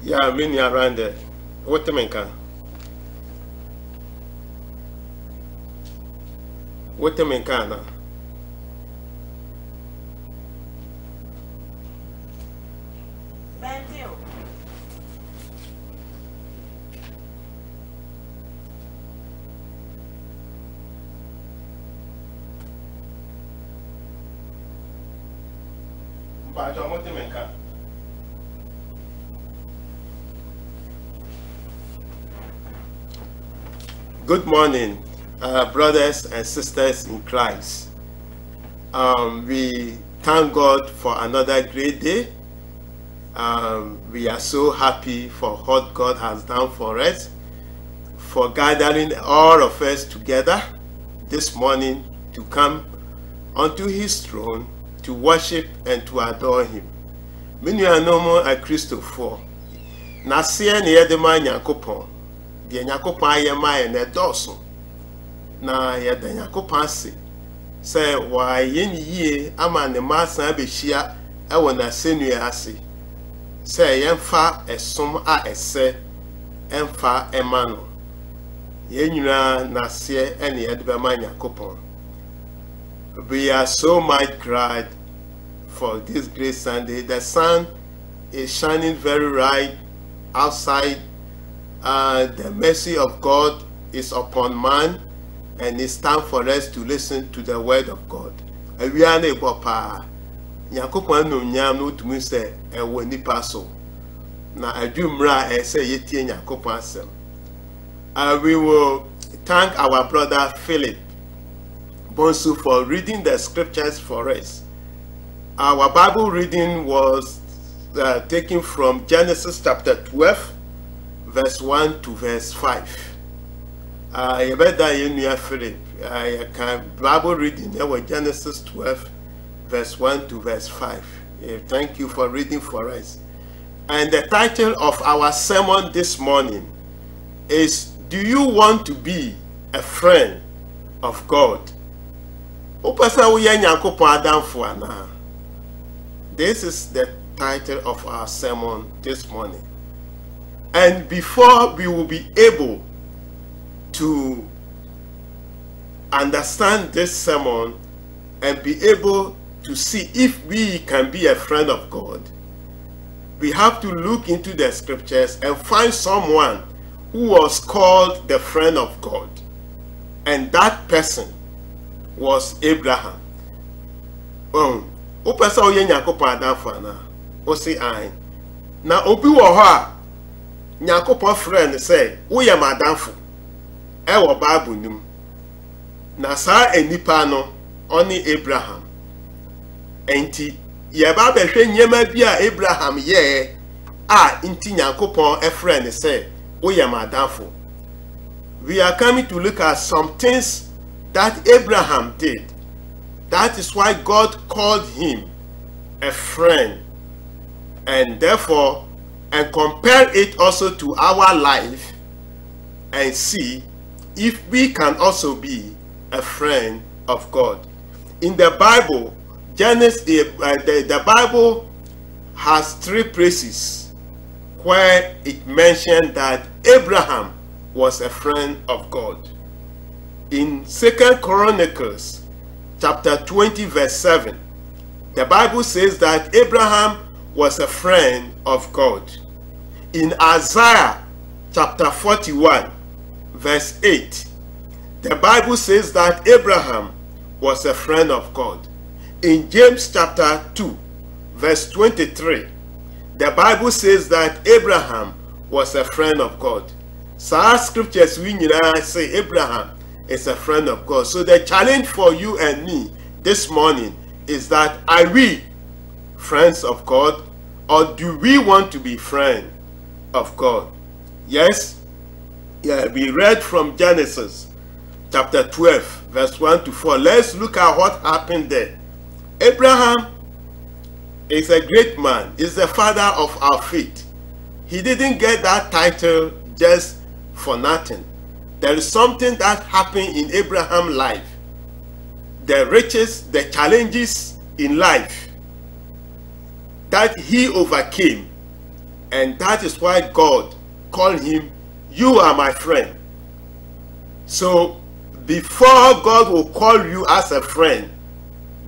Yeah, many around there. What the menka? What the menka na? What the menka? Good morning, brothers and sisters in Christ. We thank God for another great day. We are so happy for what God has done for us, for gathering all of us together this morning to come unto His throne to worship and to adore Him. Many are no more a Christopher. Nasia near the man Yakopon. The Yakopa Yamai and a dorsal. Na yet the Yakopasi. Say, why ye aman the master beshia, I wanna send you a see. Say, Yemfa a sum a say, Emfa a mano. Yenura Nasia and the Edberman Yakopon. We are so much glad for this great Sunday. The sun is shining very bright outside. The mercy of God is upon man, and it's time for us to listen to the word of God. We are able to Yakopon no nyam no to me say e wo nipa so na adwumra e say yetie Yakopon asem. We will thank our brother Philip Bonsu for reading the scriptures for us. Our Bible reading was taken from Genesis chapter 12, verse 1 to verse 5. You better you Philip. Bible reading there was Genesis 12, verse 1 to verse 5. Thank you for reading for us. And the title of our sermon this morning is, Do you want to be a friend of God? This is the title of our sermon this morning. And before we will be able to understand this sermon and be able to see if we can be a friend of God, we have to look into the scriptures and find someone who was called the friend of God. And that person was Abraham. Opesa oye Nyankopon adamfo na o si an na obi wo ho a Nyankopon friend say wo ye madamfo e wo Bible nim na sa enipa no oni Abraham enti ye ba be hwe nyema bi a Abraham ye a nti Nyankopon e friend say wo ye madamfo. We are coming to look at some things that Abraham did. That is why God called him a friend, and therefore, and compare it also to our life and see if we can also be a friend of God. In the Bible, Genesis, the Bible has three places where it mentioned that Abraham was a friend of God. In 2 Chronicles chapter 20 verse 7, the Bible says that Abraham was a friend of God. In Isaiah chapter 41 verse 8, the Bible says that Abraham was a friend of God. In James chapter 2 verse 23, the Bible says that Abraham was a friend of God. So our scriptures we say Abraham is a friend of God. So the challenge for you and me this morning is that are we friends of God, or do we want to be friends of God? Yes, yeah, we read from Genesis chapter 12 verse 1 to 4. Let's look at what happened there. Abraham is a great man, is the father of our faith. He didn't get that title just for nothing. There is something that happened in Abraham's life. The riches, the challenges in life that he overcame And that is why God called him, you are my friend. So before God will call you as a friend,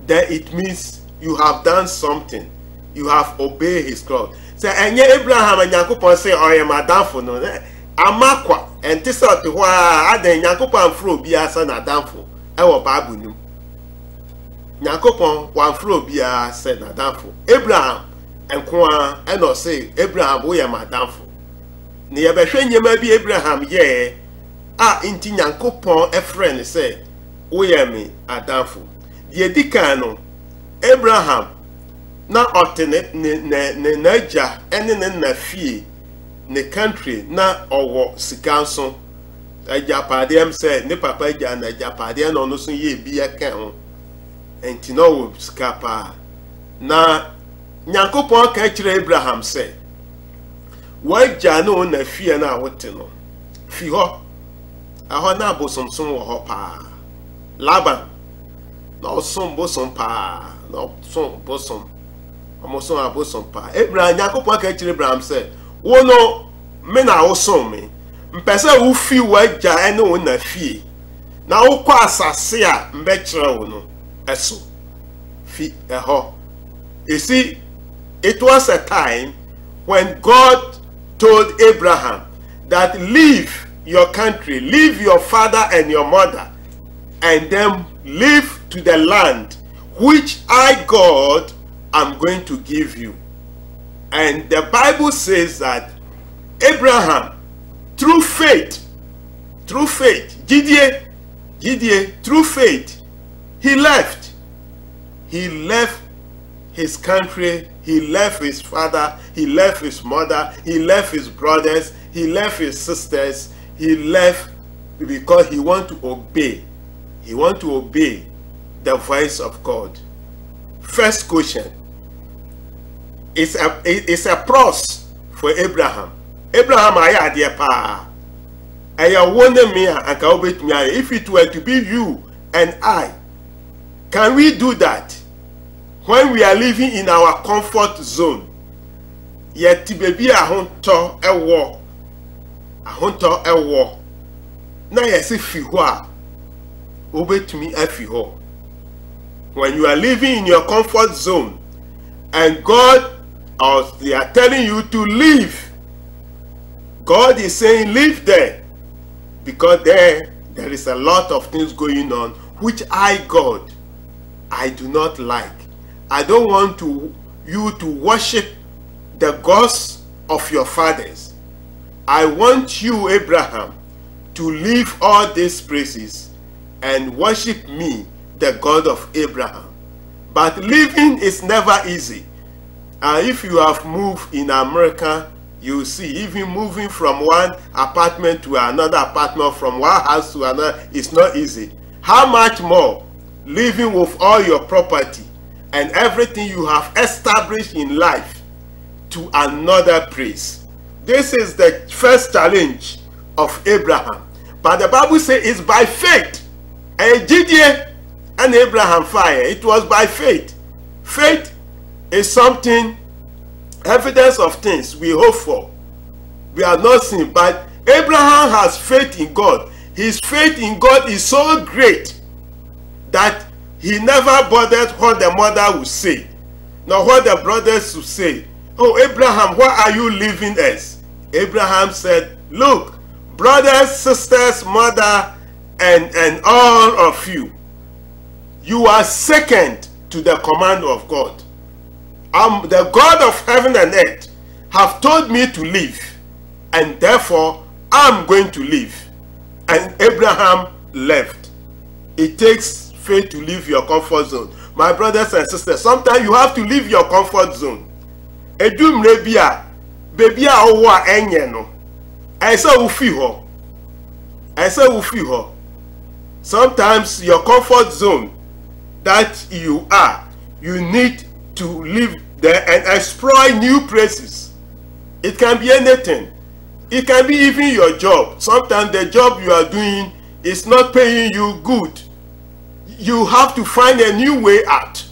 then it means you have done something. You have obeyed his call. So Abraham and Yankupon say, I am a downfall. No, Amakwa and this out the why I then Yankupon fro be as an adamful. Our Bible. Yankupon one fro be as said adamful. Abraham and Kwa and not say Abraham we am a downfall. Near Beshen you may be Abraham, yeah. Inti Yankupon a friend say, we am a downfall. Ye dikano Abraham na alternate ne naja ene ne na fie ne country na owo sikanso ajapade am say ne papa ja na ajapade na ono so ye bia kan ho enti no wo skapa na Nyankopon ka kire Abraham say waja no na fie na wote no fi ho aho na bosomsom wo ho pa Laban no som bosom pa no som bosom Amoson abosom pa Abraham Nyankopon ka kire Abraham say wo no me na wo som me mpese wo fi waja ene wo na fie na wo kwa asase a mbe kire wo no eso fi eho. You see, it was a time when God told Abraham that leave your country, leave your father and your mother, and then live to the land which I, God, am going to give you. And the Bible says that Abraham, through faith, Gideon, through faith, he left his country, he left his father, he left his mother, he left his brothers, he left his sisters, he left because he want to obey. He want to obey the voice of God. First question. It's a pros for Abraham. Abraham aya dear pa. Aya wonder me and ka obey me. If it were to be you and I, can we do that? When we are living in our comfort zone, yet baby ahonto ewo. Na yesi fi ho a obetumi afi ho. When you are living in your comfort zone and God or they are telling you to leave, God is saying leave there because there is a lot of things going on which I, God, I do not like. I don't want you to worship the gods of your fathers. I want you, Abraham, to leave all these places and worship me, the God of Abraham. But living is never easy. If you have moved in America, you see, even moving from one apartment to another apartment, from one house to another, is not easy. How much more living with all your property and everything you have established in life to another place? This is the first challenge of Abraham. But the Bible says it's by faith. And Gideon and Abraham fire, it was by faith. Faith is something, evidence of things we hope for. We are not seeing, but Abraham has faith in God. His faith in God is so great that he never bothered what the mother would say, nor what the brothers would say. Oh, Abraham, why are you leaving us? Abraham said, look, brothers, sisters, mother, and all of you, you are second to the command of God. The God of heaven and earth have told me to leave, and therefore I'm going to leave. And Abraham left. It takes faith to leave your comfort zone. My brothers and sisters, sometimes you have to leave your comfort zone. Edum rebia, baby owa enye no. I say ufi ho. Sometimes your comfort zone that you are, you need to live there and explore new places. It can be anything. It can be even your job. Sometimes the job you are doing is not paying you good. You have to find a new way out.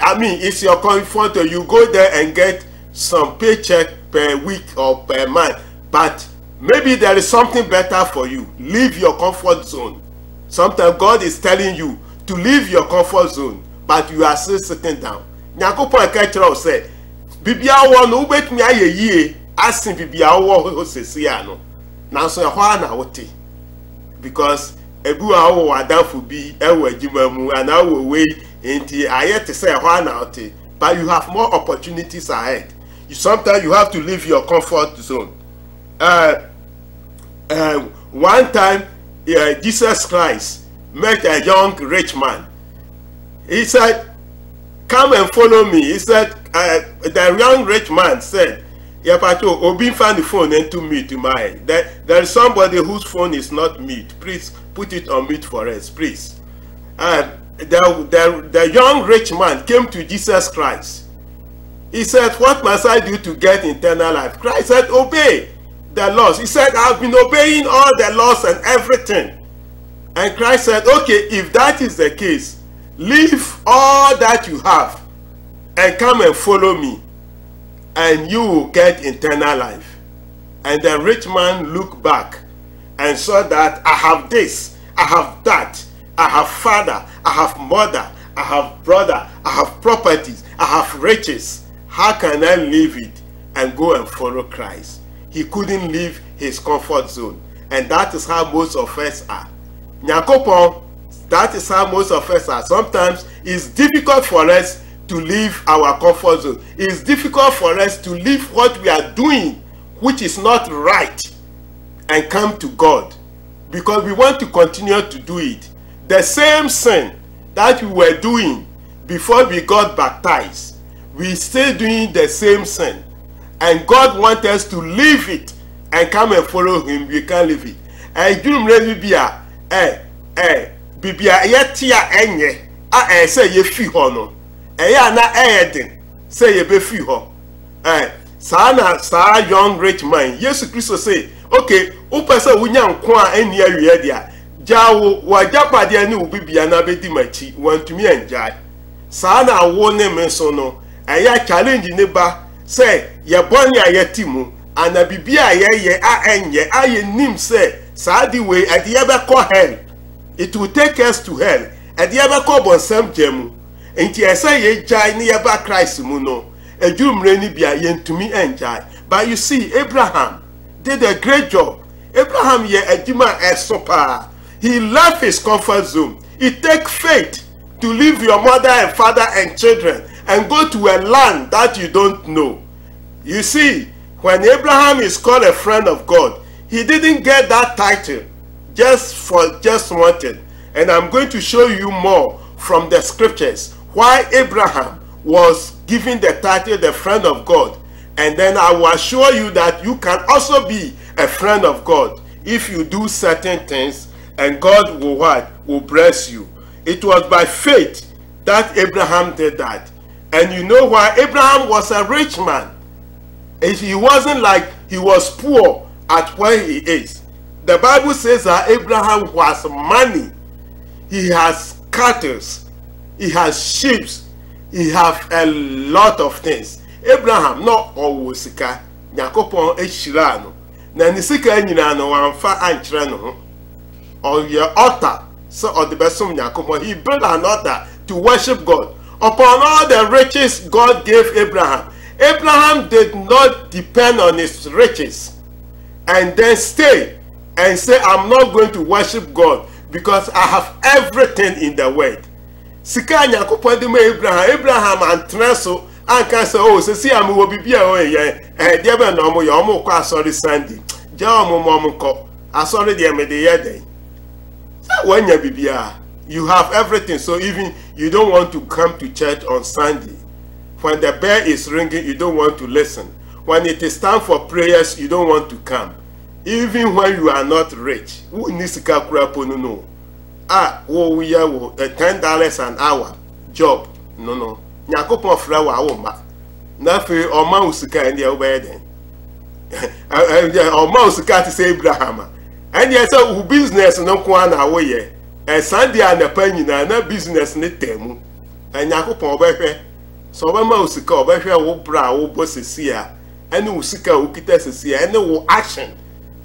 I mean, it's your comfort. You go there and get some paycheck per week or per month, but maybe there is something better for you. Leave your comfort zone. Sometimes God is telling you to leave your comfort zone, but you are still sitting down. Nyankopon kachira say, bibia wo no ubetumi ayeye asin bibia wo sesi ano. Na so ehwa na wote. Because ebu awo wadanfo bi ewo adwuma mu ana wo we enti ayete say ehwa na wote. But you have more opportunities ahead. Sometimes you have to leave your comfort zone. One time, Jesus Christ met a young rich man. He said, "Come and follow me." He said, the young rich man said, "Yapato, Obi find the phone and to mute to mine. There is somebody whose phone is not mute. Please put it on mute for us, please." The young rich man came to Jesus Christ. He said, "What must I do to get eternal life?" Christ said, "Obey the laws." He said, "I've been obeying all the laws and everything." And Christ said, "Okay, if that is the case, leave all that you have and come and follow me, and you will get eternal life." And the rich man looked back and saw that I have this, I have that, I have father, I have mother, I have brother, I have properties, I have riches. How can I leave it and go and follow Christ? He couldn't leave his comfort zone. And that is how most of us are. Nyankopon, that is how most of us are. Sometimes it's difficult for us to leave our comfort zone. It's difficult for us to leave what we are doing, which is not right, and come to God. Because we want to continue to do it. The same sin that we were doing before we got baptized, we still doing the same sin, and God wants us to leave it and come and follow him. We can't leave it. And you remember bibia yetia enye say ye fi ho no na eyedin say ye be fi ho sa young rich man Jesus Christ say, "Okay, upese wunya nko a eni awie dia jawo wajapade ani ubibia na bedi machi wantumi enjai sa na wo ne me so no challenge ne ba say ye boni ayeti mu ana bibia ye enye aye nim say sa di we ade ye be ko hell. It will take us to hell. And the other call some gem. And I say ye jai near back Christ muno. A Jum reni bia yen to me enjoy. But you see, Abraham did a great job. Abraham ye a jima sopa. He left his comfort zone. It takes faith to leave your mother and father and children and go to a land that you don't know. You see, when Abraham is called a friend of God, he didn't get that title just wanted. And I'm going to show you more from the scriptures why Abraham was given the title the friend of God. And then I will assure you that you can also be a friend of God if you do certain things, and God will bless you. It was by faith that Abraham did that. And you know why? Abraham was a rich man. He wasn't like he was poor at where he is. The Bible says that Abraham has money, he has cattle, he has sheep, he has a lot of things. Abraham not always sika, Nyankopon eshira no. Na ni sika nyina no wamfa ankyere no ho. Or your altar, so or the besom Nyankopon, he built an altar to worship God. Upon all the riches God gave Abraham, Abraham did not depend on his riches and then stay and say, "I'm not going to worship God because I have everything in the world." Sika Nyankopon de Abraham and Treso and can say, "Oh, so see am wo bibia o ye dia be no mo ye o mo kwa sorry Sunday ja o mo ko asori de me de ye den." So when you bibia, you have everything, so even you don't want to come to church on Sunday. When the bell is ringing, you don't want to listen. When it is time for prayers, you don't want to come. Even when you are not rich, who needs to calculate no? We have $10 an hour job. No. Nyankopon flower woma. Na fe oma usika ndi obeden. Oma usika to say Abraham. And yes, who business no kwa na wo ye. Sunday and the penny na business ne temu. And Nyankopon obehwe. So obema usika obehwe wo bra wo bosesia ene usika ukita sesia ene wo action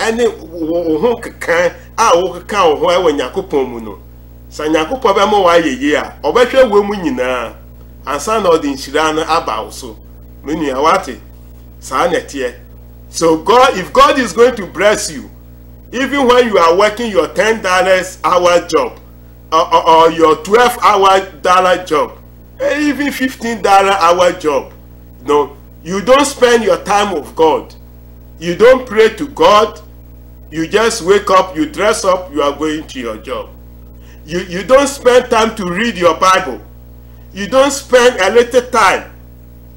ene wo ho kekan a wo kekan wo ho ewa Yakopon mu no sa Yakopon be mo wa yeye a obehwe wo mu nyina ansa na odi nhira no aba wo so menu awate sa na tie. So God, if God is going to bless you, even when you are working your $10 hour job or your $12 job, even $15 hour job, no, you don't spend your time with God. You don't pray to God. You just wake up, you dress up, you are going to your job. You don't spend time to read your Bible. You don't spend a little time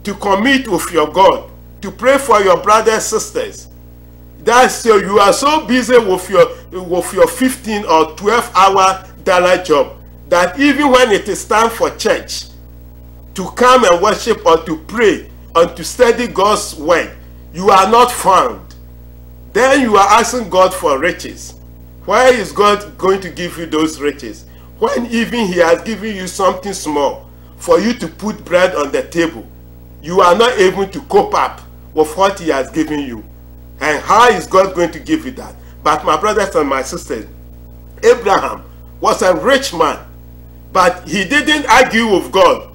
to commit with your God, to pray for your brothers and sisters. That's so you are so busy with your 15 or 12-hour job that even when it is time for church to come and worship or to pray and to study God's word, you are not found. Then you are asking God for riches. Why is God going to give you those riches when even He has given you something small for you to put bread on the table? You are not able to cope up with what He has given you. And how is God going to give you that? But my brothers and my sisters, Abraham was a rich man, but he didn't argue with God.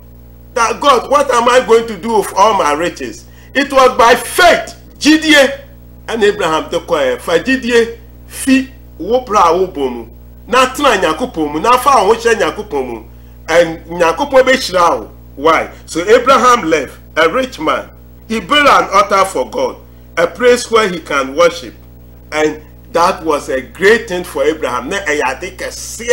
That God, what am I going to do with all my riches? It was by faith, Jidie, and Abraham the choir, for Jidie, fi wopra wobomu, na tna Nyankopon na fa wo hye Nyankopon and Nyankopon be shira. Why? So Abraham left, a rich man. He built an altar for God, a place where he can worship. And that was a great thing for Abraham. Na eyade see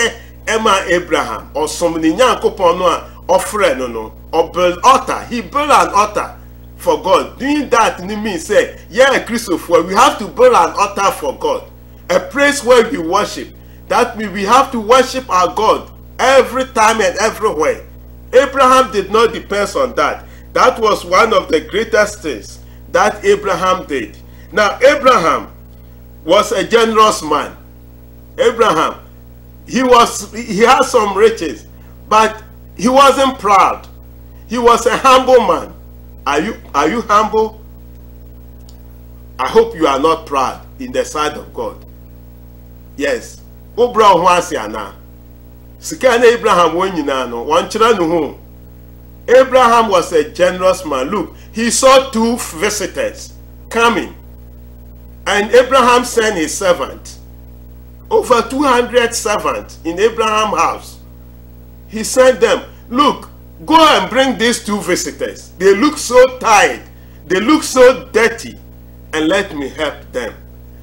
Emma Abraham or somebody Nyankopon no offering no or build altar. He built an altar for God. Doing that means say, yeah, Christopher, we have to build an altar for God, a place where we worship. That means we have to worship our God every time and everywhere. Abraham did not depend on that. That was one of the greatest things that Abraham did. Now, Abraham was a generous man. Abraham, he had some riches, but he wasn't proud. He was a humble man. Are you humble? I hope you are not proud in the sight of God. Yes. Abraham was a generous man. Look, he saw 2 visitors coming, and Abraham sent his servant. Over 200 servants in Abraham's house. He sent them, look, go and bring these 2 visitors. They look so tired. They look so dirty, and let me help them.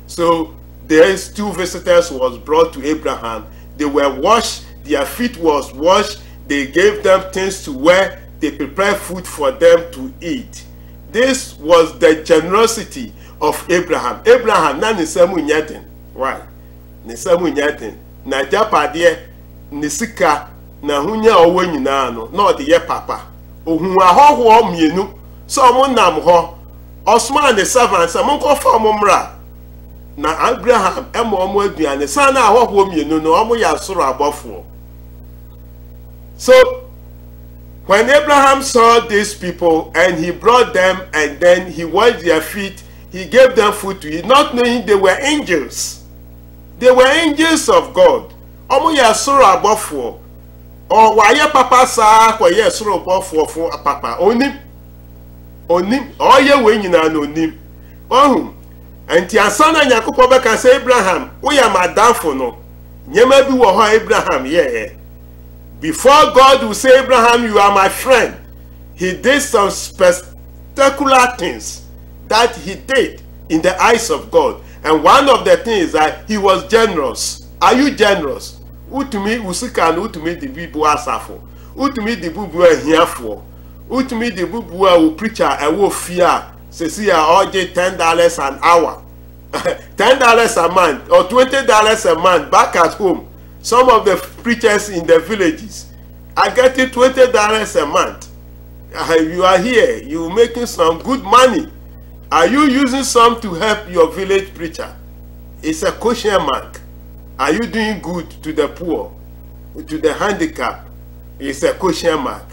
So these 2 visitors was brought to Abraham. They were washed. Their feet was washed. They gave them things to wear. They prepared food for them to eat. This was the generosity of Abraham. Abraham na nisemu nyaten. Why? Nisemu nyaten. Na japade nisika na hunya owo nyina no na ode ye papa. Ohun ahoho mienu. So mo nam ho. Osman the servant say mo ko fa mo mra. Na Abraham emo mo aduane sa na ahoho mienu no omo ya soro abofo. So when Abraham saw these people and he brought them and then he washed their feet, he gave them food to eat, not knowing they were angels. They were angels of God. Omo ya soro abofo. O waye papa sa kwa ye soro abofo fo papa. Onim oye we nyina no onim. Ohum. Enti asana Nyankopon be ka say Abraham, wo ya madamfo no. Nyema bi wo ho Abraham ye. Before God will say, Abraham, you are my friend, he did some spectacular things that he did in the eyes of God. And one of the things is that he was generous. Are you generous? Utumi usika no utumi the bibu asafo. Utumi the bubu ahiafo. Utumi the bubu a preacher a wo fear. Sesi a oje $10 an hour. $10 a month or $20 a month back at home. Some of the preachers in the villages are getting $20 a month. You are here, you're making some good money. Are you using some to help your village preacher? It's a question mark. Are you doing good to the poor, to the handicapped? It's a question mark.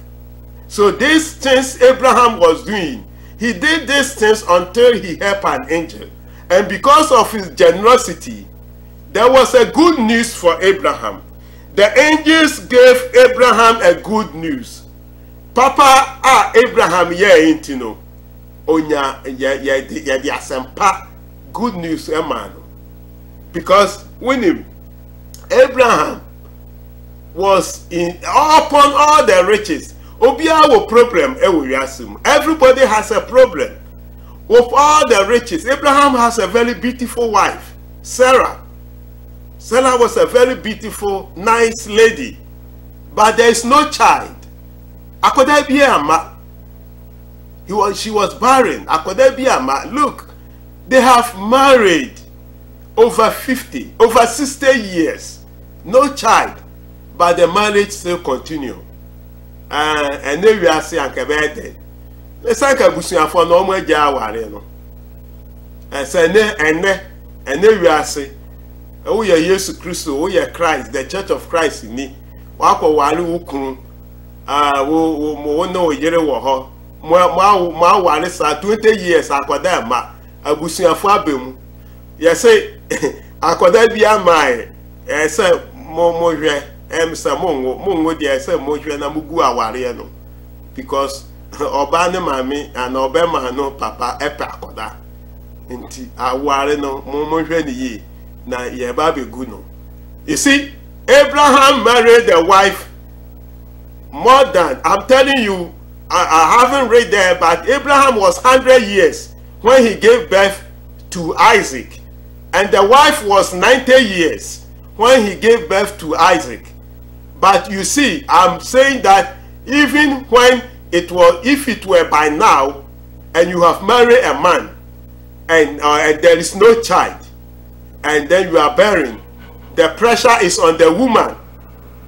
So these things Abraham was doing, he did these things until he helped an angel. And because of his generosity, there was a good news for Abraham. The angels gave Abraham a good news. Papa Abraham intino onya the asempa good news man. Because when Abraham was upon all the riches, everybody has a problem. With all the riches, Abraham has a very beautiful wife, Sarah. Sarah was a very beautiful, nice lady, but there is no child. She was barren. Look, they have married over 50, over 60 years, no child, but the marriage still continue. And then we are saying, let's say for no more Jawari. And say, and then we are saying, oh, yeah, Jesus Christ, oh, yeah, Christ, the Church of Christ in me. Wako wali ukun, no yere woho. Ma wali sa 20 years akwada ma abusuya fo abemu. You say akwada bia mai say mo hwe say mo dey say mo hwe na mugu aware no because oba ne mami and oba ma no papa epe akwada nti aware no mo hwe ni yi na ye ba be gu no. You see, Abraham married a wife more than, I'm telling you, I haven't read there, but Abraham was 100 years when he gave birth to Isaac. And the wife was 90 years when he gave birth to Isaac. But you see, I'm saying that even when it was, if it were by now, and you have married a man, and there is no child, and then you are barren, the pressure is on the woman.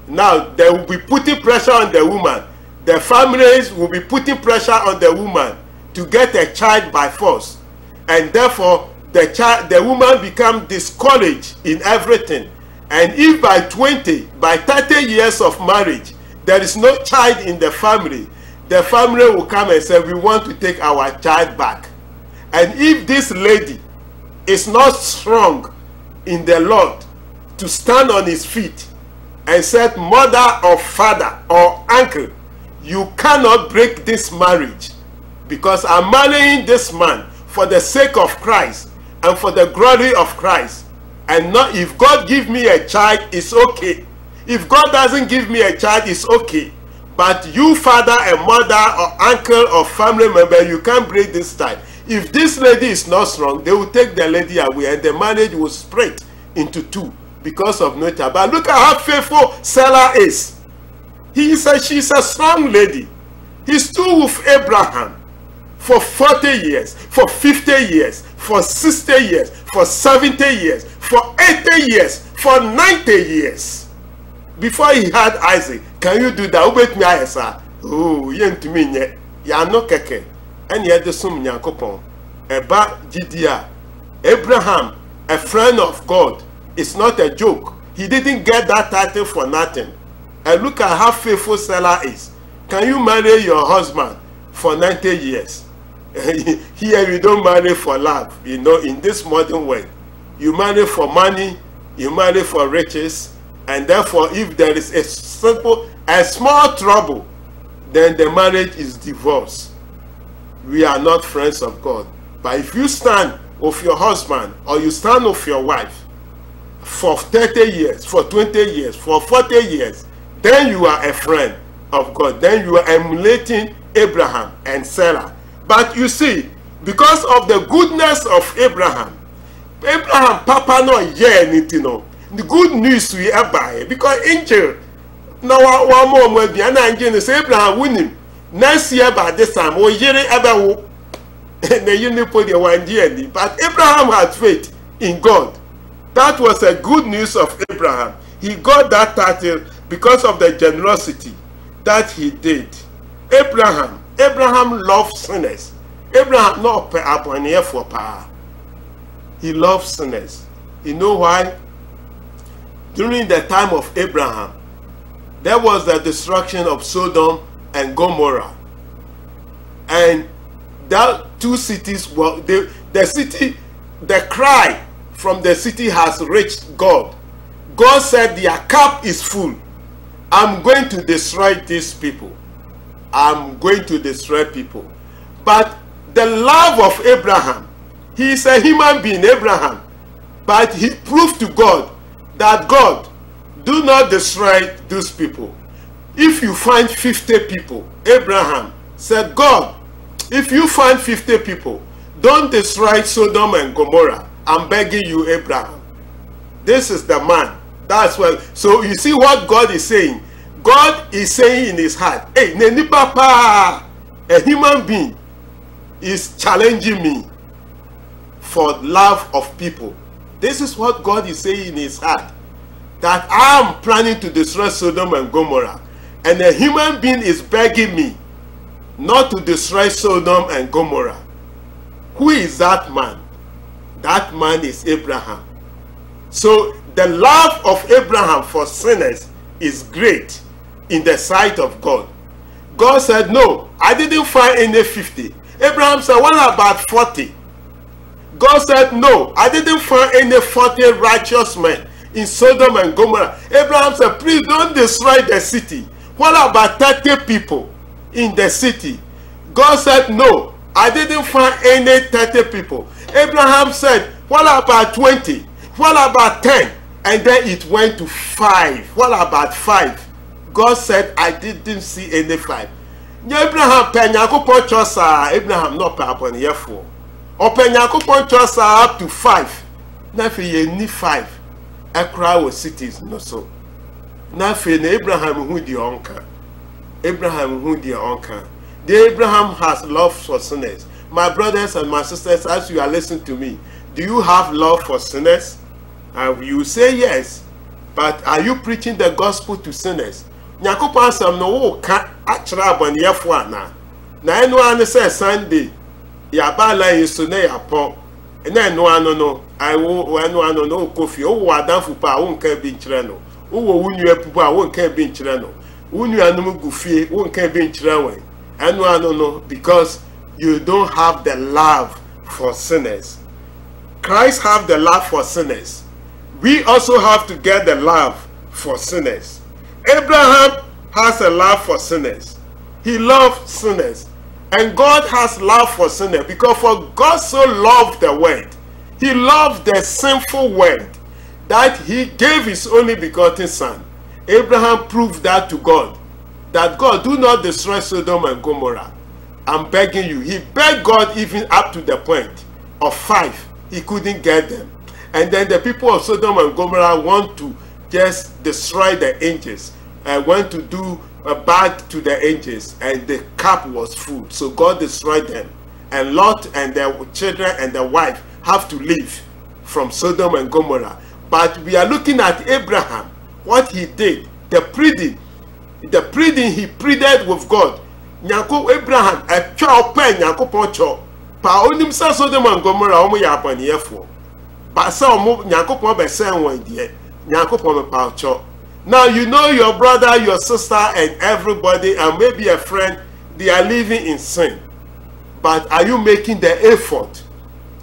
Now, they will be putting pressure on the woman. The families will be putting pressure on the woman to get a child by force. And therefore, the woman becomes discouraged in everything. And if by 20, by 30 years of marriage, there is no child in the family will come and say, we want to take our child back. And if this lady is not strong in the Lord to stand on his feet and said, mother or father or uncle, you cannot break this marriage because I'm marrying this man for the sake of Christ and for the glory of Christ. And not, if God give me a child, it's okay. If God doesn't give me a child, it's okay. But you, father and mother or uncle or family member, you can't break this tie. If this lady is not strong, they will take the lady away and the marriage will split into two because of no child. But look at how faithful Sarah is. She's a strong lady. He stood with Abraham for 40 years, for 50 years, for 60 years, for 70 years, for 80 years, for 90 years. Before he had Isaac. Can you do that? Obey me, Isaac. Oh, you to me, ya no keke. And yet the sum Yankopon. Eba Gidia. Abraham, a friend of God, is not a joke. He didn't get that title for nothing. And look at how faithful Sarah is. Can you marry your husband for 90 years? Here you don't marry for love. You know, in this modern world, you marry for money, you marry for riches, and therefore if there is a small trouble, then the marriage is divorced. We are not friends of God. But if you stand with your husband or you stand with your wife for 30 years, for 20 years, for 40 years, then you are a friend of God. Then you are emulating Abraham and Sarah. But you see, because of the goodness of Abraham, Papa no hear anything. The good news we buy because angel now one more be an angel say Abraham winning next year by this time or year ever the unipod one year. But Abraham had faith in God. That was a good news of Abraham. He got that title because of the generosity that he did. Abraham loved sinners. Abraham not upon here for power. He loved sinners. You know why? During the time of Abraham, there was the destruction of Sodom and Gomorrah. And that two cities were, the cry from the city has reached God. God said their cup is full. I'm going to destroy these people. I'm going to destroy people. But the love of Abraham, he is a human being, Abraham, but he proved to God that God, do not destroy those people. If you find 50 people, Abraham said, God, if you find 50 people, don't destroy Sodom and Gomorrah. I'm begging you, Abraham. This is the man. That's what. So you see what God is saying. God is saying in his heart, hey, Neni Papa, a human being is challenging me for love of people. This is what God is saying in his heart. That I am planning to destroy Sodom and Gomorrah. And a human being is begging me not to destroy Sodom and Gomorrah. Who is that man? That man is Abraham. So the love of Abraham for sinners is great in the sight of God. God said, no, I didn't find any 50. Abraham said, what about 40? God said, no, I didn't find any 40 righteous men in Sodom and Gomorrah. Abraham said, please don't destroy the city. What about 30 people in the city? God said, no, I didn't find any 30 people. Abraham said, what about 20? What about 10? And then it went to 5. What about 5? God said, I didn't see any 5. Abraham penyakopon chosa, Abraham no upon here 4. Or penyakopon chosa up to 5. Nafi ye ni 5. A crowd of cities no so. Nafi Abraham who the onka. Abraham who the onka. The Abraham has love for sinners. My brothers and my sisters, as you are listening to me, do you have love for sinners? You say yes, but are you preaching the gospel to sinners? Nyankopon sam no ka achra aboneyefo ana. Na eno an say Sunday ya ba la yeso na ya pon. Na eno ano no, I wo eno ano no kofi o wo adanfu pa wo nka bi nkyere no. Wo wo wunu apupu a wo nka bi nkyere no. Wunu anum gufie wo nka bi nkyere wan. Eno ano no, because you don't have the love for sinners. Christ have the love for sinners. We also have to get the love for sinners. Abraham has a love for sinners. He loves sinners. And God has love for sinners, because for God so loved the world, he loved the sinful world, that he gave his only begotten son. Abraham proved that to God, that God, do not destroy Sodom and Gomorrah. I'm begging you. He begged God even up to the point of 5. He couldn't get them. And then the people of Sodom and Gomorrah want to just destroy the angels, and want to do bad to the angels, and the cup was full. So God destroyed them. And Lot and their children and their wife have to leave from Sodom and Gomorrah. But we are looking at Abraham, what he did, the pleading he pleaded with God. Nyanko Abraham, a child pen, Nyanko Poncho, Pa onim sa Sodom and Gomorrah, omo ya apaniyefo. But some Nyankopon be saying one day, Nyankopon be paucho. Now you know your brother, your sister, and everybody, and maybe a friend, they are living in sin. But are you making the effort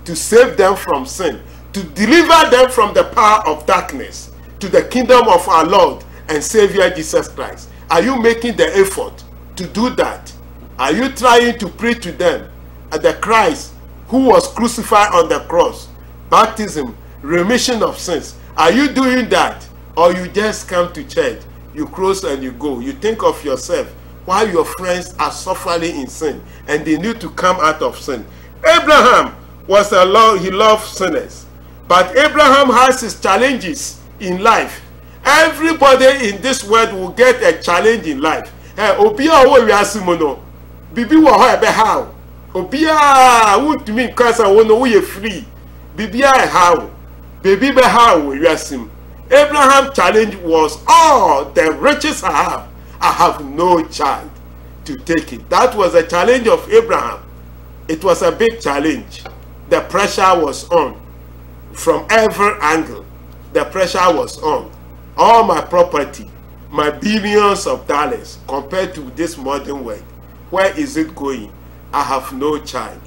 to save them from sin, to deliver them from the power of darkness to the kingdom of our Lord and Savior Jesus Christ? Are you making the effort to do that? Are you trying to preach to them at the Christ who was crucified on the cross? Baptism, remission of sins. Are you doing that? Or you just come to church, you close and you go. You think of yourself while your friends are suffering in sin and they need to come out of sin. Abraham was he loved sinners. But Abraham has his challenges in life. Everybody in this world will get a challenge in life. Obia wo wiasimono. Bibi wo ho ebe how. Obia would mean cause I want to free. Bibia how. Baby be how wiasim. Abraham's challenge was, all the riches I have no child to take it. That was a challenge of Abraham. It was a big challenge. The pressure was on. From every angle, the pressure was on. All my property, my billions of dollars compared to this modern world. Where is it going? I have no child.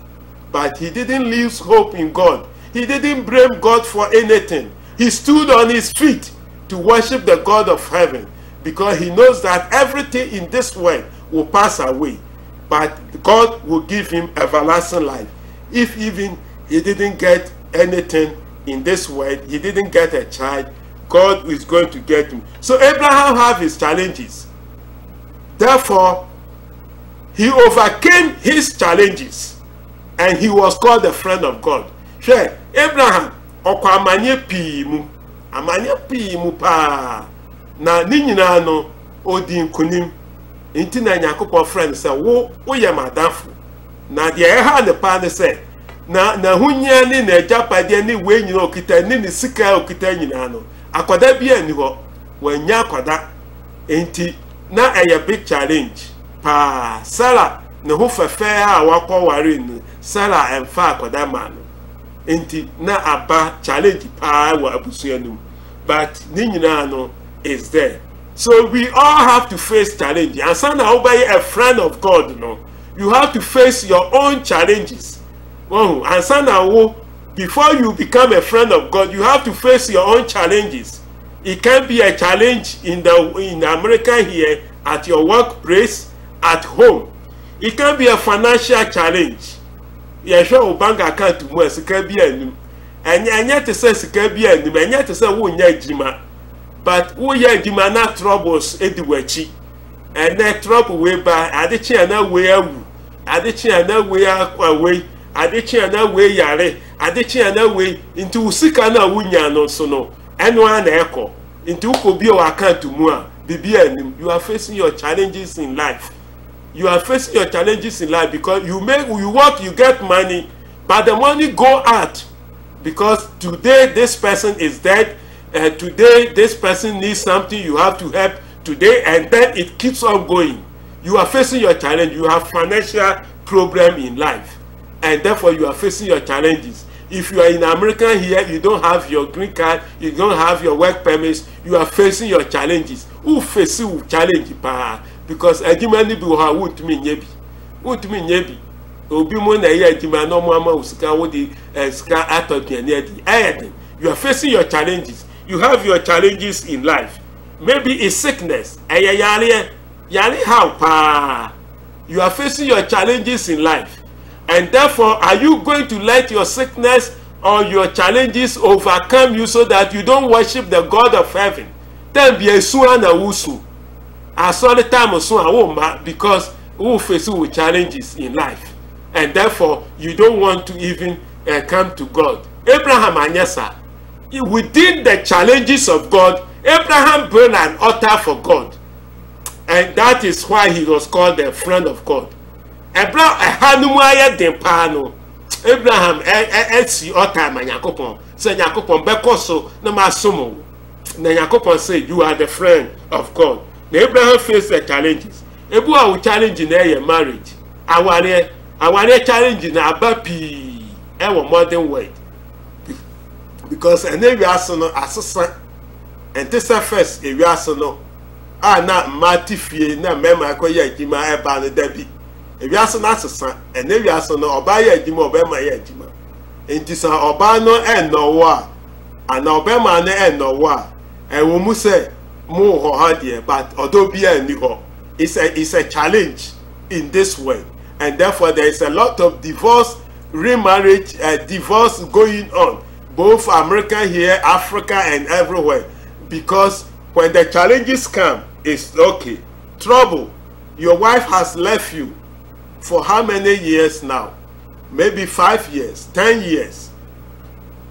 But he didn't lose hope in God. He didn't blame God for anything. He stood on his feet to worship the God of heaven, because he knows that everything in this world will pass away, but God will give him everlasting life. If even he didn't get anything in this world, he didn't get a child, God is going to get him. So Abraham had his challenges. Therefore, he overcame his challenges, and he was called the friend of God. Sure, Abraham, amanye pi mu pa na ni nyina no odi nkunim nti na Nyankopɔn friend say wo ye madafo na de ha ne pa ne say na hunya ni na agapade ni we nyina okita ni sika okita nyina no akwada bi ani ho wanya akwada nti na eye big challenge pa Sarah ne ho fefe a wakɔ ware ni Sarah emfa akwada ma no nti na aba challenge pa wa abusuanum, but ninyina no is there. So we all have to face challenge. And so now by a friend of God, no, you have to face your own challenges. Oh, and so now before you become a friend of God, you have to face your own challenges. It can be a challenge in America here, at your workplace, at home. It can be a financial challenge. You show bank account to more, it can be a and yet to say it can be a and yet to say who jima, but who jima not troubles anywhere cheap, and that trouble way by adichi and way adichi and way away, adichi and way yare, adichi and way into Sikana Wunya no sono, and one echo into Kobio account to more. You are facing your challenges in life. You are facing your challenges in life because you work, you get money, but the money go out because today this person is dead, today this person needs something, you have to help today, and then it keeps on going. You are facing your challenge. You have financial problem in life, and therefore you are facing your challenges. If you are in America here, you don't have your green card, you don't have your work permits, you are facing your challenges. Who face you challenge pa? Because adimani bi ha wutumi nyebi obi mo na ye adima no mo ama usika wo di sika atodua adi ayede. You are facing your challenges. You have your challenges in life. Maybe it's sickness, yare how pa. You are facing your challenges in life, and therefore are you going to let your sickness or your challenges overcome you so that you don't worship the God of heaven? Then be a suan na wusu. I saw the time of soon because we face with challenges in life, and therefore you don't want to even come to God. Abraham and Yesa, within the challenges of God, Abraham built an altar for God, and that is why he was called the friend of God. Abraham esi altar ma Yakopon say Yakopon bekoso na masomo na Yakopon say you are the friend of God. Abraham faced the challenges. Ebu a challenge in a marriage. Our challenge in a baby our modern world. Because an aviasono assassin and this first aviasono are not matifie na mema koya jima eba ne dabi. Aviasono assassin and aviasono obaya jima obema ya jima. Enti oba no eno wa ana obema no eno wa. E wo mu say more harder, but although it's a challenge in this way, and therefore there is a lot of divorce, remarriage, divorce going on, both America here, Africa, and everywhere, because when the challenges come, it's okay. Trouble, your wife has left you for how many years now? Maybe 5 years, 10 years.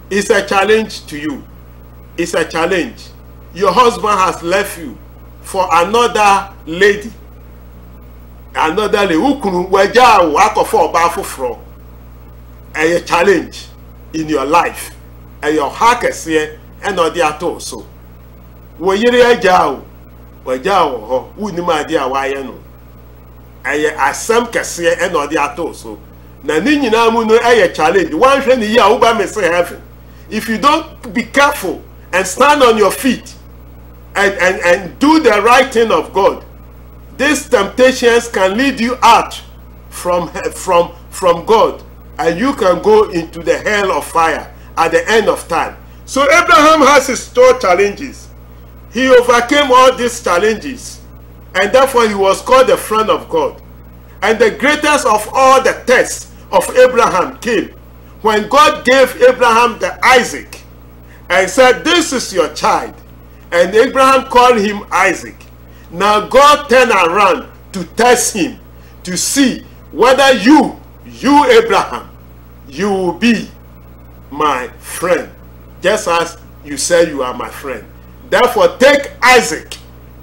It's a challenge to you. It's a challenge. Your husband has left you for another lady. Another lady who can work for a challenge in your life. And your heart is here and not the at all. So, when you're a jow, who knew my dear why you know. I some cassia and not the at all. So, Nanini Namuno a challenge. One friend here, Uba may say heaven. If you don't be careful and stand on your feet, and do the right thing of God, these temptations can lead you out from God, and you can go into the hell of fire at the end of time. So Abraham has his 2 challenges. He overcame all these challenges, and therefore he was called the friend of God. And the greatest of all the tests of Abraham came when God gave Abraham the Isaac and said, "This is your child." And Abraham called him Isaac. Now God turned around to test him, to see whether you Abraham, you will be my friend, just as you say you are my friend. Therefore take Isaac,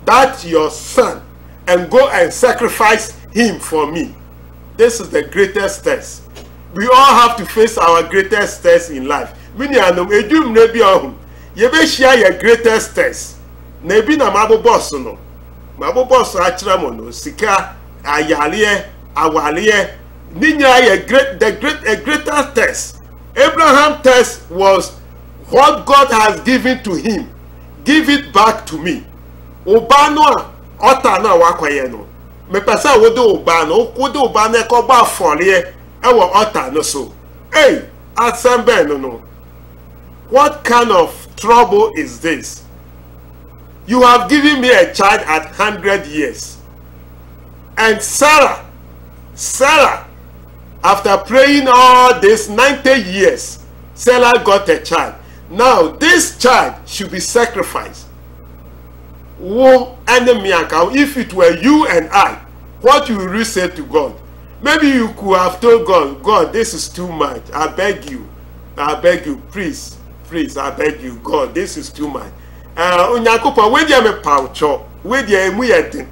that's your son, and go and sacrifice him for me. This is the greatest test. We all have to face our greatest test in life. Many anom edum na bi ohun ye be share your greatest test. Na bi na mabo boss no. Mabo boss a kira mo no sika ayale awale ninya the greatest test. Abraham test was what God has given to him. Give it back to me. Obano ota na wakwaye no. Me pesa wo do obano, wo do obano ko ba fole ewo ota no so. Hey, asembe no. What kind of trouble is this? You have given me a child at 100 years. And Sarah, after praying all this 90 years, Sarah got a child. Now, this child should be sacrificed. Woe enemy account. If it were you and I, what you will say to God? Maybe you could have told God, God, this is too much. I beg you, please, I beg you, God, this is too much. Unyakupa, where you me paucho, where you emuyedin.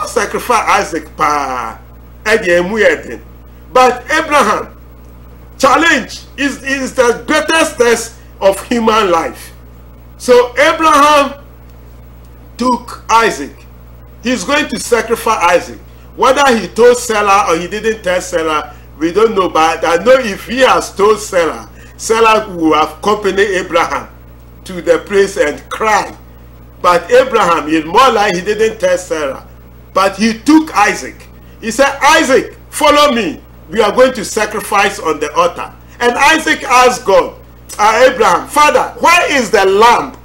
Sacrifice Isaac pa, emuyedin. But Abraham, challenge is the greatest test of human life. So Abraham took Isaac. He's going to sacrifice Isaac. Whether he told Sarah or he didn't tell Sarah, we don't know. But I know if he has told Sarah, Sarah will have accompanied Abraham to the place and cry. But Abraham is more like he didn't tell Sarah. But he took Isaac. He said, Isaac, follow me. We are going to sacrifice on the altar. And Isaac asked God, Abraham, Father, where is the lamb?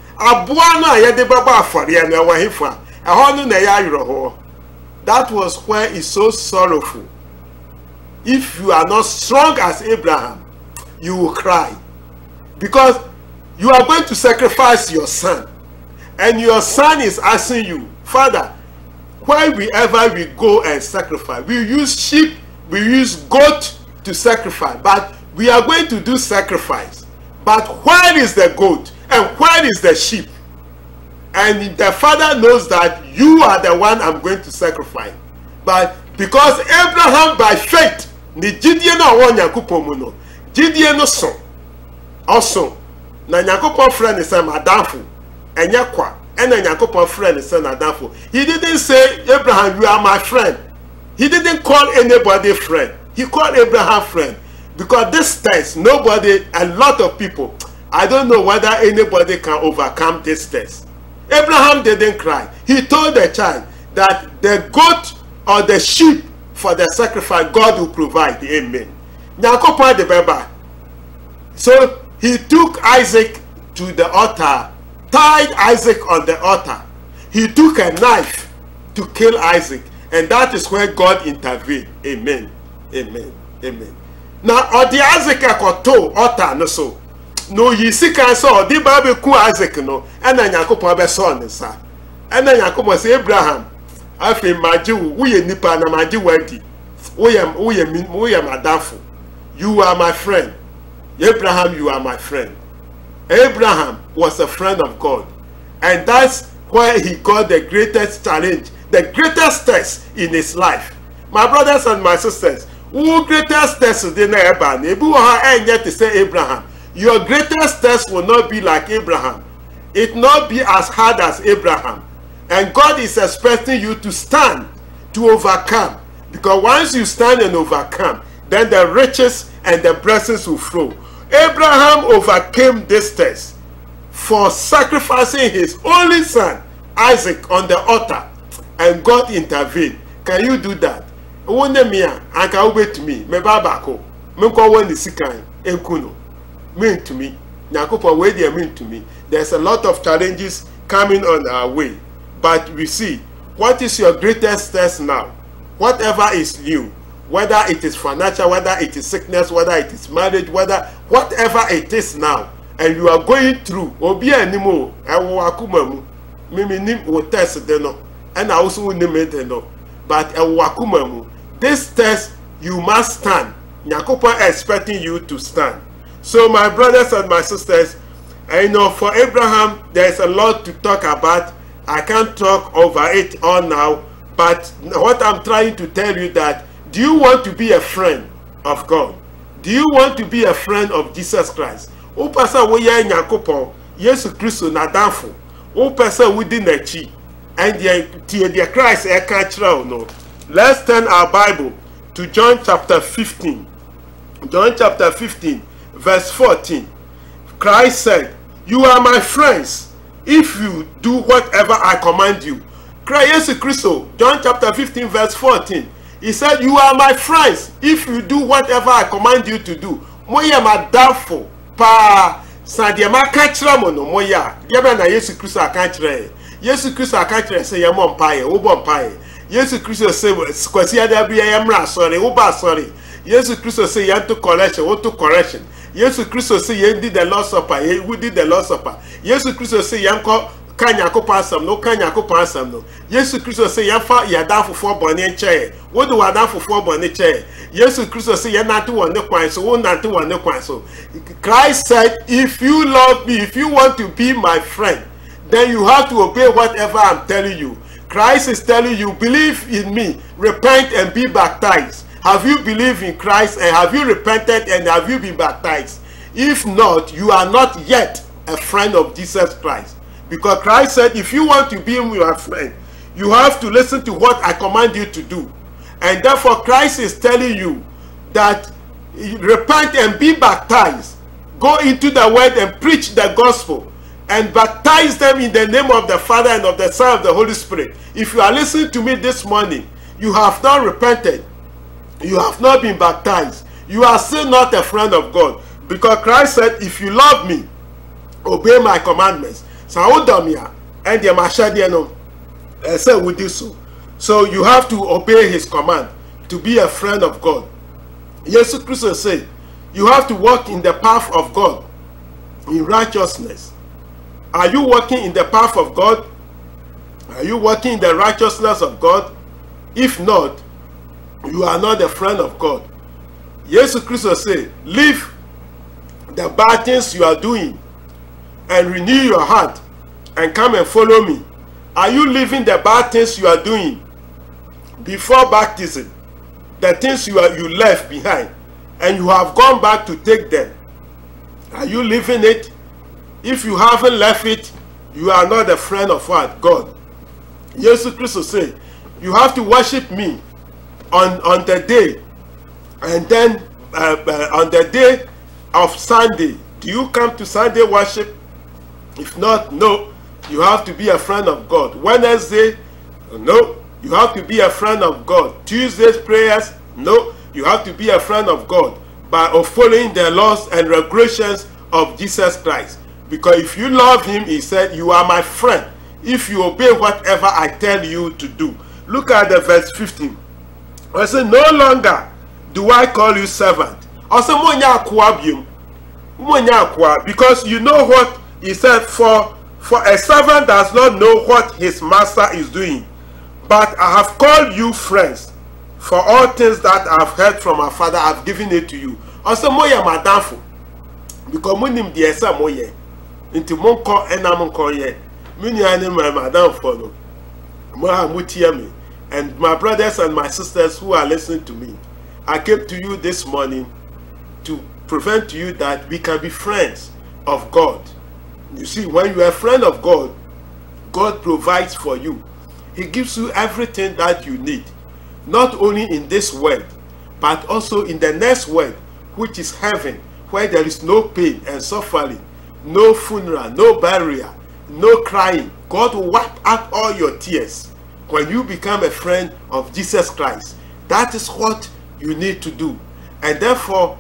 That was where it's so sorrowful. If you are not strong as Abraham, you will cry. Because you are going to sacrifice your son. And your son is asking you, Father, wherever we go and sacrifice, we use sheep, we use goat to sacrifice, but we are going to do sacrifice. But where is the goat and where is the sheep? And the father knows that you are the one I'm going to sacrifice. But because Abraham by faith, ni Gideon no Nyankopon Gideon no so. Also, na Nyankopon friend is Adamfo. Enya kwa. And Nyankopon friend is Adamfo. He didn't say, Abraham, you are my friend. He didn't call anybody friend. He called Abraham friend. Because this test, nobody, a lot of people, I don't know whether anybody can overcome this test. Abraham didn't cry. He told the child that the goat or the sheep for the sacrifice, God will provide. Amen. So he took Isaac to the altar, tied Isaac on the altar. He took a knife to kill Isaac. And that is where God intervened. Amen. Amen. Amen. Now, or the Isaac akoto altar no so. No ye see can so the Bible ku Isaac no. And then Yankopon be son sa. And then Yankopon say Abraham, afi maji wo ye nipa na maji wadi. Wo ye madafo. You are my friend. Abraham, you are my friend. Abraham was a friend of God. And that's where he got the greatest challenge, the greatest test in his life. My brothers and my sisters, who greatest test is in Abraham? To say Abraham, your greatest test will not be like Abraham. It will not be as hard as Abraham. And God is expecting you to stand, to overcome. Because once you stand and overcome, then the riches and the blessings will flow. Abraham overcame this test. for sacrificing his only son, Isaac, on the altar, and God intervened. Can you do that? One me and can wait to me. Me babako. Me ko one the sikan enkuno. Mean to me. Nyakopa way they mean to me. There's a lot of challenges coming on our way, but we see what is your greatest test now. Whatever is new, whether it is financial, whether it is sickness, whether it is marriage, whatever it is now, and you are going through, obi animo ewo akuma mu mimi nim wo test de no, and I also nim it no, but ewo akuma mu, this test you must stand. Nyakopa expecting you to stand. So my brothers and my sisters, I know for Abraham there is a lot to talk about. I can't talk over it all now, but what I'm trying to tell you that, do you want to be a friend of God? Do you want to be a friend of Jesus Christ? O person we ya Nyankopon, Yesu Kristo na danfo. O person we di nachi, and the Christ e ka kire no. Let's turn our Bible to John chapter 15. John chapter 15, verse 14. Christ said, "You are my friends if you do whatever I command you." Christ Yesu Kristo, John chapter 15, verse 14. He said, "You are my friends if you do whatever I command you to do." Moya madafo pa sadiama kachira mono moya. Diaba na Yesu Kristo akachire. Yesu Kristo akachire say yamo mpaye, obo mpaye. Yesu Kristo say kwasi adabi yamra sorry, oba sorry. Yesu Kristo say yanto correction, oto correction. Yesu Kristo say yendi the Lord's Supper, we did the Lord's Supper. Yesu Kristo say yanko kanya ko pasam no, kanya ko pasam no. Yesu Kristo say yafa yada fufu boni nche. Wo do wada fufu boni nche. Yesu Kristo say yanatu won ne kwan so, wo natu won ne kwan so. Christ said, if you love me, if you want to be my friend, then you have to obey whatever I'm telling you. Christ is telling you, believe in me, repent and be baptized. Have you believed in Christ and have you repented and have you been baptized? If not, you are not yet a friend of Jesus Christ. Because Christ said, if you want to be my friend, you have to listen to what I command you to do. And therefore, Christ is telling you that repent and be baptized. Go into the word and preach the gospel. And baptize them in the name of the Father and of the Son and of the Holy Spirit. If you are listening to me this morning, you have not repented. You have not been baptized. You are still not a friend of God. Because Christ said, if you love me, obey my commandments. So you have to obey his command to be a friend of God. Jesus Christ said, you have to walk in the path of God in righteousness. Are you walking in the path of God? Are you walking in the righteousness of God? If not, you are not a friend of God. Jesus Christ said, leave the bad things you are doing and renew your heart and come and follow me. Are you leaving the bad things you are doing before baptism? The things you left behind and you have gone back to take them. Are you leaving it? If you haven't left it, you are not a friend of what? God. Jesus Christ said, you have to worship me on the day, and then on the day of Sunday. Do you come to Sunday worship? If not, no. You have to be a friend of God. Wednesday, no. You have to be a friend of God. Tuesday's prayers, no. You have to be a friend of God by following the laws and regulations of Jesus Christ. Because if you love him, he said, you are my friend if you obey whatever I tell you to do. Look at the verse 15. I said, no longer do I call you servant. Also, because you know what he said, for a servant does not know what his master is doing. But I have called you friends. For all things that I have heard from my Father, I have given it to you. Also, moya madamfo. Because munim diesa moye. Into monko enamonko ye. Muni anim my madamfo no. Moha mutiame. And my brothers and my sisters who are listening to me, I came to you this morning to prevent you that we can be friends of God. You see, when you are a friend of God, God provides for you. He gives you everything that you need. Not only in this world, but also in the next world, which is heaven, where there is no pain and suffering, no funeral, no burial, no crying. God will wipe out all your tears when you become a friend of Jesus Christ. That is what you need to do. And therefore,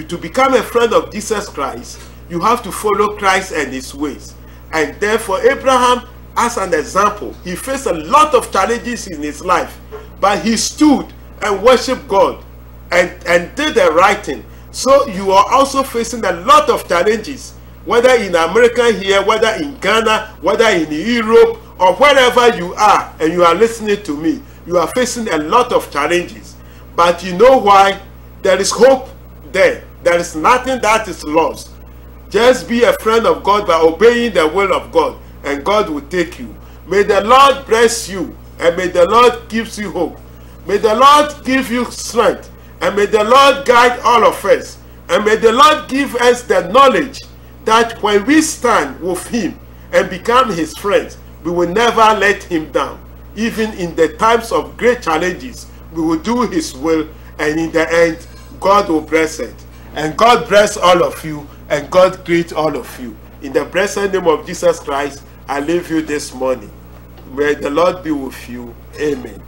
to become a friend of Jesus Christ, you have to follow Christ and his ways. And therefore, Abraham, as an example, he faced a lot of challenges in his life, but he stood and worshiped God and did the right thing. So you are also facing a lot of challenges, whether in America here, whether in Ghana, whether in Europe, or wherever you are and you are listening to me. You are facing a lot of challenges. But you know why? There is hope there. There is nothing that is lost. Just be a friend of God by obeying the will of God, and God will take you. May the Lord bless you, and may the Lord give you hope. May the Lord give you strength, and may the Lord guide all of us. And may the Lord give us the knowledge that when we stand with him and become his friends, we will never let him down. Even in the times of great challenges, we will do his will, and in the end, God will bless it. And God bless all of you, and God greet all of you. In the blessed name of Jesus Christ, I leave you this morning. May the Lord be with you. Amen.